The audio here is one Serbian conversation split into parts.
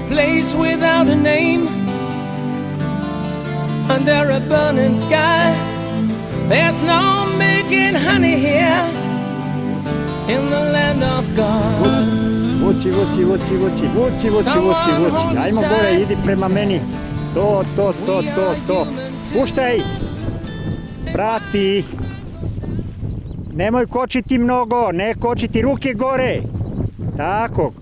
place without a name. Under a burning sky, there's no making honey here in the land of God. Vuci. Ajmo gore, idi prema meni. To. Puštaj. Prati. Nemoj kočiti mnogo, ne kočiti, ruke gore. Tako.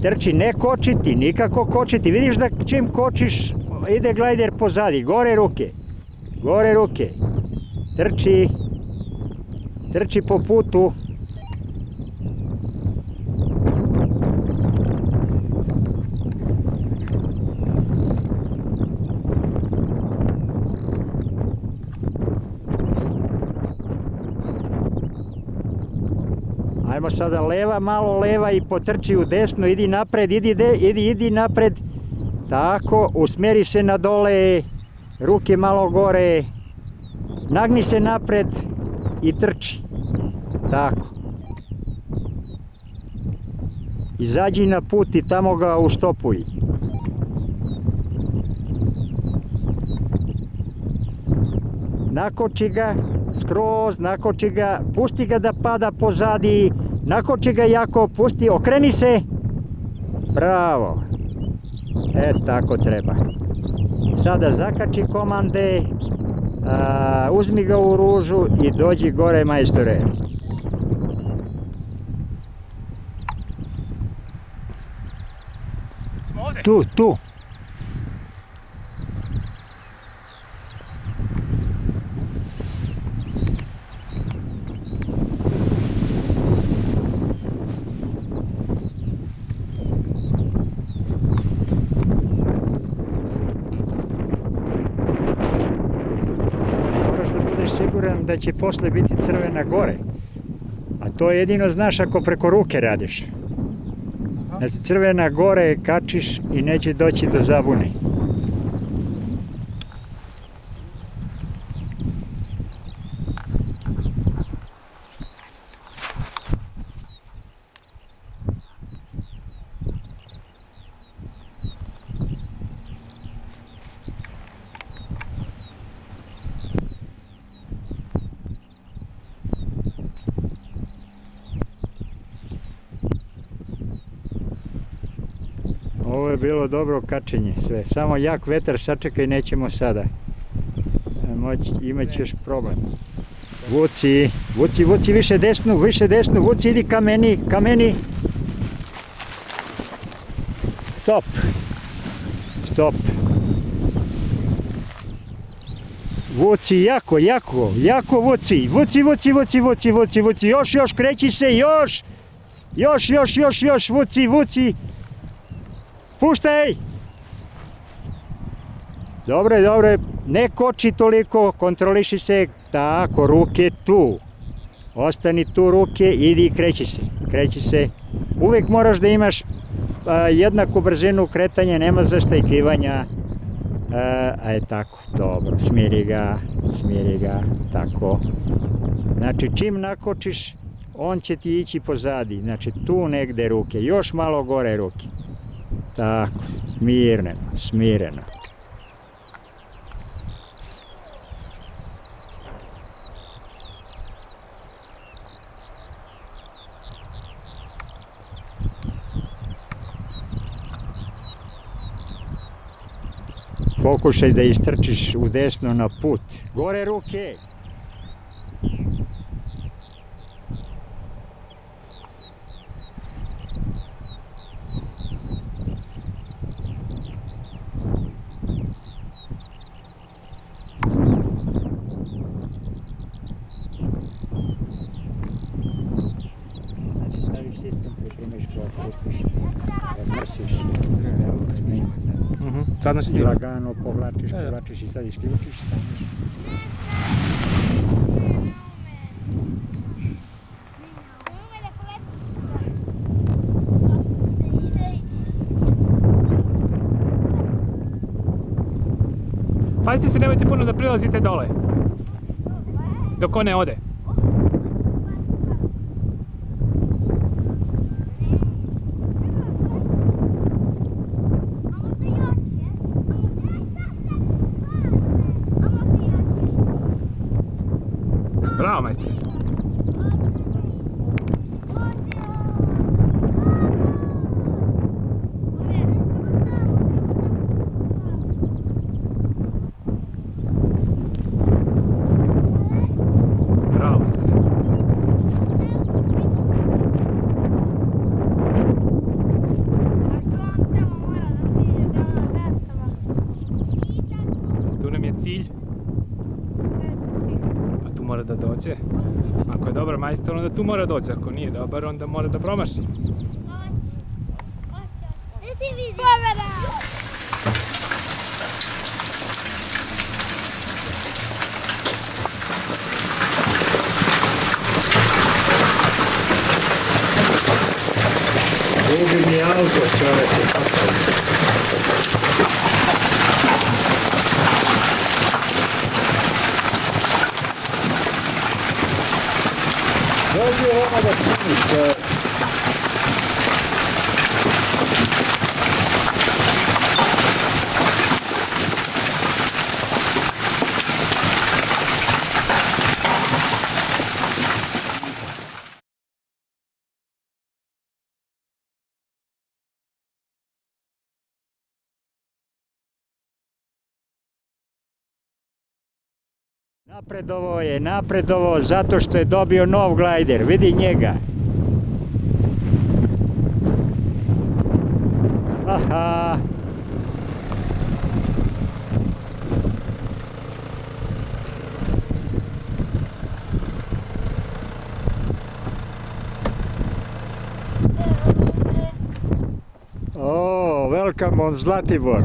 Trči, ne kočiti, nikako kočiti. Vidiš da čim kočiš, ide glajder pozadi. Gore ruke. Trči po putu. Ajmo sada leva, malo leva i potrči u desno, idi napred, idi napred. Tako, usmjeri se na dole, ruke malo gore, nagni se napred i trči. Tako. Izađi na put i tamo ga uštopuj. Nakoči ga, skroz, nakoči ga, pusti ga da pada pozadi, nakoči ga jako, pusti, okreni se. Bravo. Tako treba. Sada zakači komande, uzmi ga u ružu i dođi gore, majstore. Tu. Siguran da će posle biti crvena gore, a to jedino znaš ako preko ruke radiš. Znači crvena gore kačiš i neće doći do zabune. Ovo je bilo dobro kačenje sve, samo jak vetar, sačekaj, nećemo sada. Imat ćeš problem. Vuci, više desnu, vuci, idi ka meni. Stop. Vuci, jako vuci, još, kreći se, još, vuci. Puštaj! Dobro, ne koči toliko, kontroliši se, tako, ruke tu. Ostani tu ruke, idi i kreći se. Uvijek moraš da imaš jednaku brzinu kretanja, nema zastajkivanja. Tako, dobro, smiri ga, tako. Znači, čim nakočiš, on će ti ići pozadi, znači tu negde ruke, još malo gore ruke. Tako, smireno. Pokušaj da istrčiš u desno na put. Gore ruke! Sad znači snima. Lagano povlačiš i sad isključiš. Pazite se, nemojte puno da prilazite dole. Dok on ne ode. Bravo, majstor. Bravo, majstor. Tu nam je cilj. Pa tu mora da dođe. Ako je dobar majstor, onda tu mora doći. Ako nije dobar, onda mora da promaši. Pobjeda! Gubi mi auto, čoveče. Dođi ovamo da snimiš, čoveče. Napredovao zato što je dobio nov glajder, vidi njega. Aha. Oh, welcome on Zlatibor.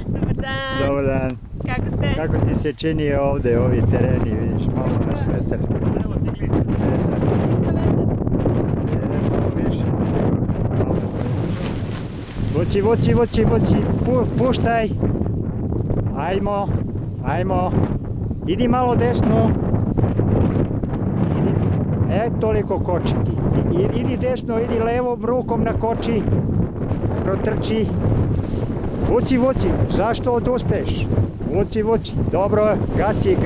Dobar dan. Dobar dan. Kako ste? Kako ti se čini ovdje, ovi tereni, vidiš, malo na svetar. Evo stigli. Vuci, puštaj. Ajmo. Idi malo desno. Toliko koči ti. Idi desno, idi levom rukom na koči. Protrči. Vuci, zašto odustaješ? Vuci, dobro, gasi.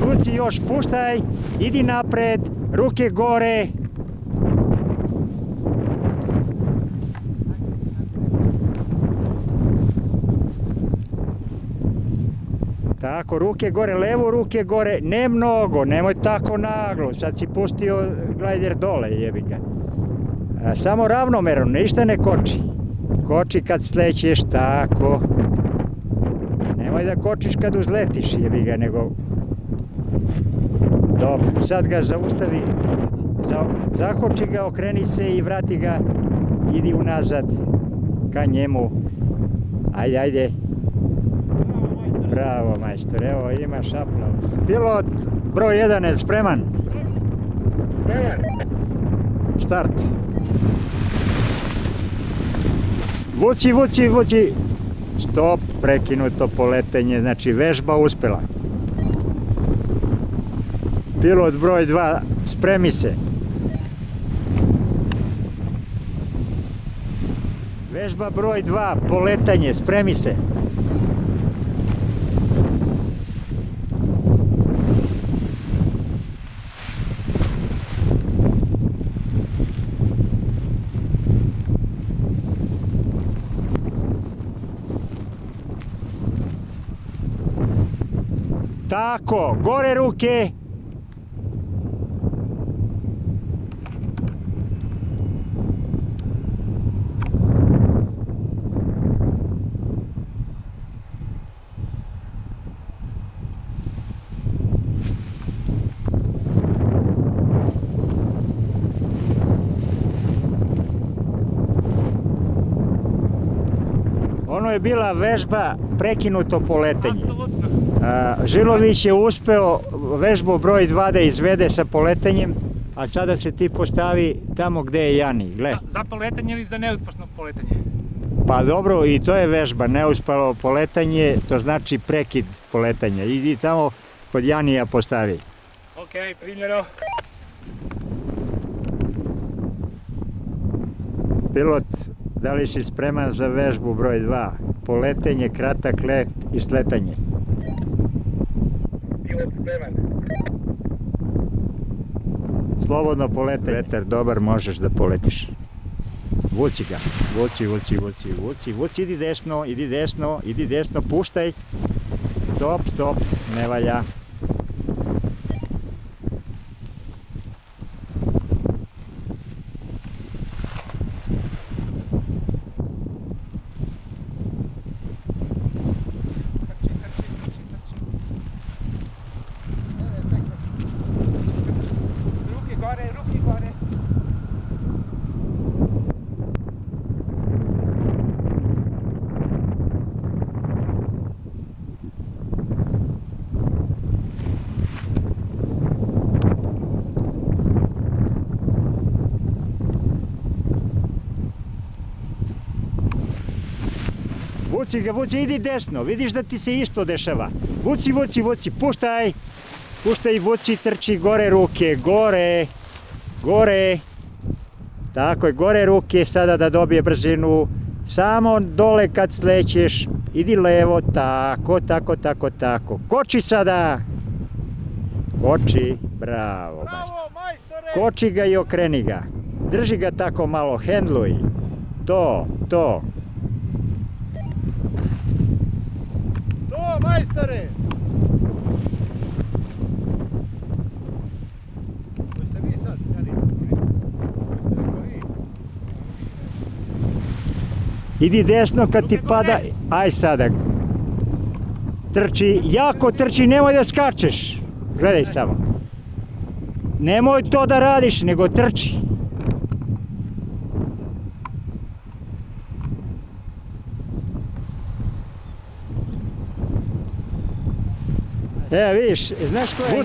Vuci, još puštaj, idi napred, ruke gore. Tako, ruke gore, levo ruke gore, ne mnogo, nemoj tako naglo, sad si pustio glajder dole, jebi ga. Samo ravnomerno, ništa ne koči. Koči kad slećeš, tako. Nemoj da kočiš kad uzletiš, jebi ga, nego... Dobro, sad ga zaustavi, zakoči ga, okreni se i vrati ga, idi unazad ka njemu. Ajde. Bravo, majstor, evo imaš aplauz. Pilot broj 1 je spreman. Start. Vuci. Stop, prekinuto poletenje, znači vežba uspela. Pilot broj 2, spremi se. Vežba broj 2, poletanje, spremi se. Tako, gore ruke. Ono je bila vežba prekinuto poletenje. Apsolutno. Žilović je uspeo vežbu broj 2 da izvede sa poletanjem, a sada se ti postavi tamo gde je Jani. Gle. Za poletanje ili za neuspešno poletanje? Pa dobro, i to je vežba, neuspelo poletanje, to znači prekid poletanja. Idi tamo kod Janija postavi. Ok, primljeno. Pilot Da li si spreman za vežbu broj 2? Poletenje, kratak let i sletanje. Pilot spreman. Slobodno poletaj. Vetar dobar, možeš da poletiš. Vuci ga. Vuci, idi desno, puštaj. Stop, ne valja. Ruki gore. Vuci, idi desno, vidiš da ti se isto dešava. Vuci, puštaj, vuci, trči gore ruke, gore. Tako je, gore ruke, sada da dobije brzinu. Samo dole kad slećeš, idi levo, tako. Koči sada. Bravo. Majstore! Koči ga i okreni ga. Drži ga tako malo, hendluj. To. To, majstore! Hoćete vi sad? Idi desno kad ti pada, aj sada. Jako trči, nemoj da skačeš. Gledaj samo. Nemoj to da radiš, nego trči. Vidiš, znaš ko je?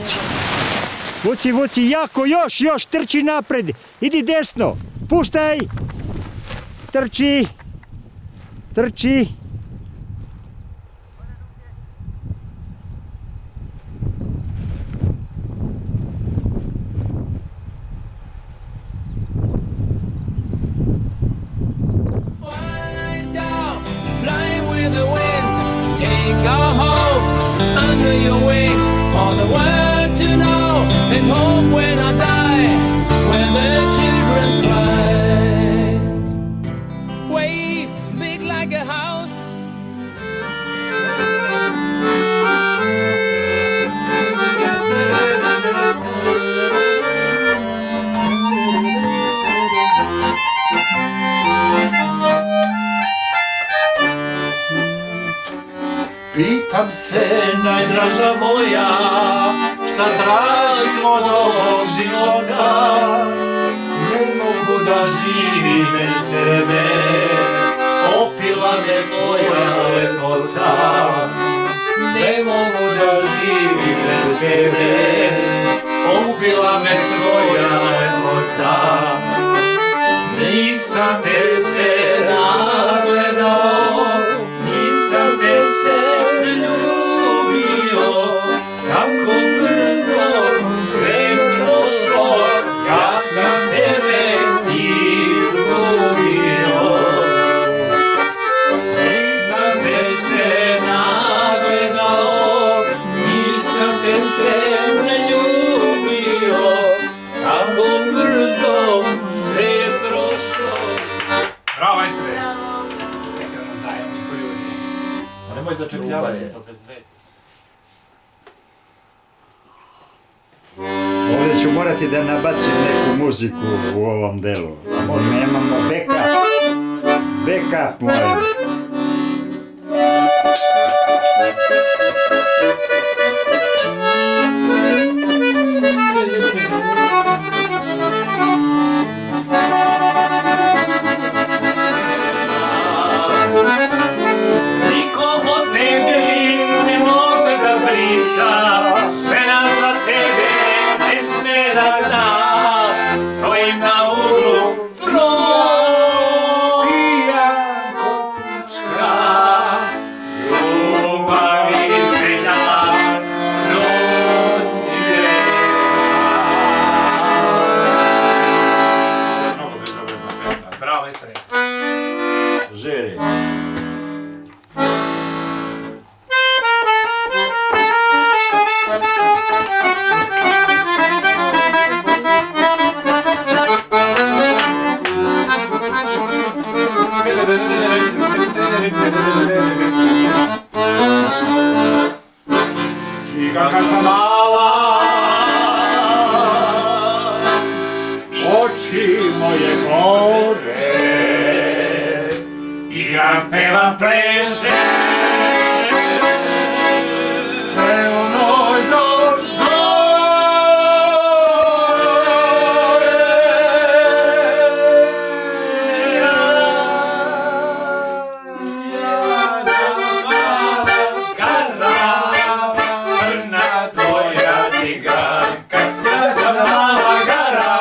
Vuci, jako, još, trči napred. Idi desno, puštaj. Trči. Under your wings for the world to know, and home when I die, where the children cry. Waves big like a house. Pitam se, najdraža moja, šta tražim od ovog života? Ne mogu da živim bez sebe, opila me tvoja lepota. Ne mogu da živim bez tebe, ubila me tvoja lepota. Nisam te se nagledao, nisam te se ljubio, kako brzo sve prošlo, ja sam tebe izgubio. Nisam te se nagledao, nisam te se ljubio, kako brzo sve prošlo. Bravo, majstre! Čekaj da nas dajem niko ljudi. Nemoj začepljavati to bez veze. Ovdje ću morati da nabacim neku muziku u ovom delu. Nemamo backup molim. Niko od tebi ne može da priča, žena za tebe ne sme da zna. Stojim na uglu, pijan ko pučka, ljubavi Žiri. Ciganka sam mala, oči moje gore, igram, pevam, plešem, celu noć do zore. Ja sam mala gara, crna tvoja ciganka. Ja sam mala gara,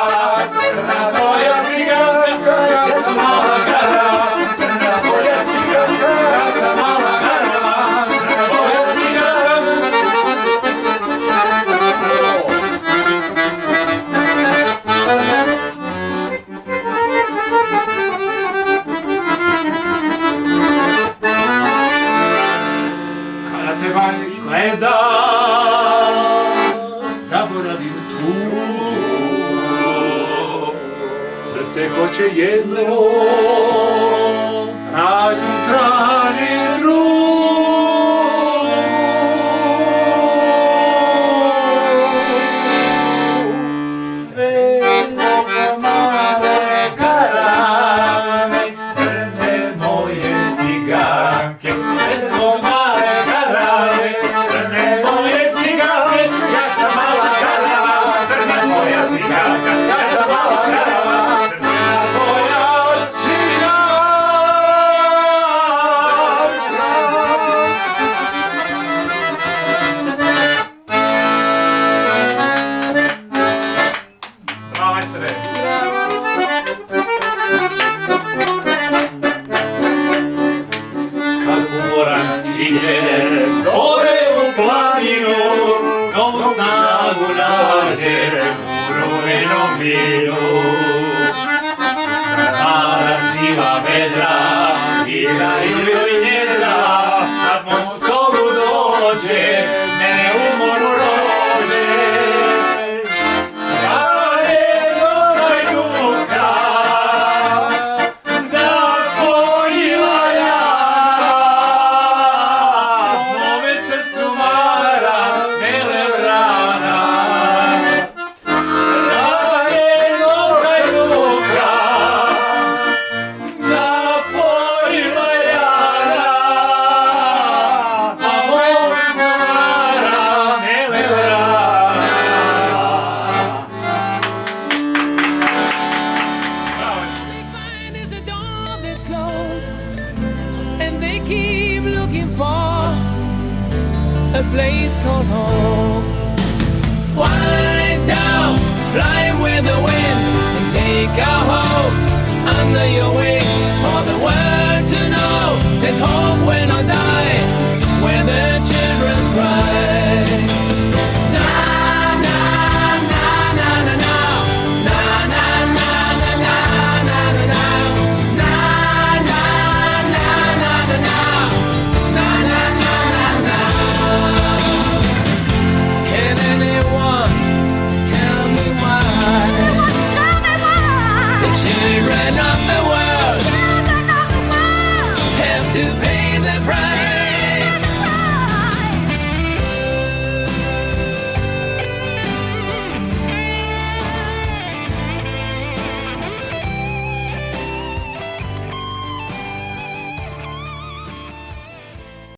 crna tvoja ciganka. Ja sam mala gara, crna tvoja ciganka. Ja sam mala gara, crna tvoja ciganka. Kada te van gledam, zaboravim tugu. Srce hoće jedno, razum traži drugu. Sve zbog male garame, crne moje ciganke. Sve zbog male garame, crne moje ciganke. Ja sam mala garama, crna tvoja ciganka. Ja sam mala garama, crna tvoja ciganka. Bravo, majstore! Kad umoran stigne gore u planinu, novu snagu nađem u rumenom vinu. Mala živa vedra igraju joj njedra, kad mom stolu dođe, mene u moru rođe. Ja je onaj duka, napojila jara, mome srcu mara, mele vrana. Ja je onaj duka, napojila jara, a mome srcu mara, mele vrana. Find is a door that's closed, and they keep looking for a place called home. Wind down, fly with the wind, and take a hold under your wings for the world to know that home when I die, where the children cry. Na na na na na na. Na na na na na na na na. Na na na na na na. Na na na na na. Can anyone tell me why the children of the world have to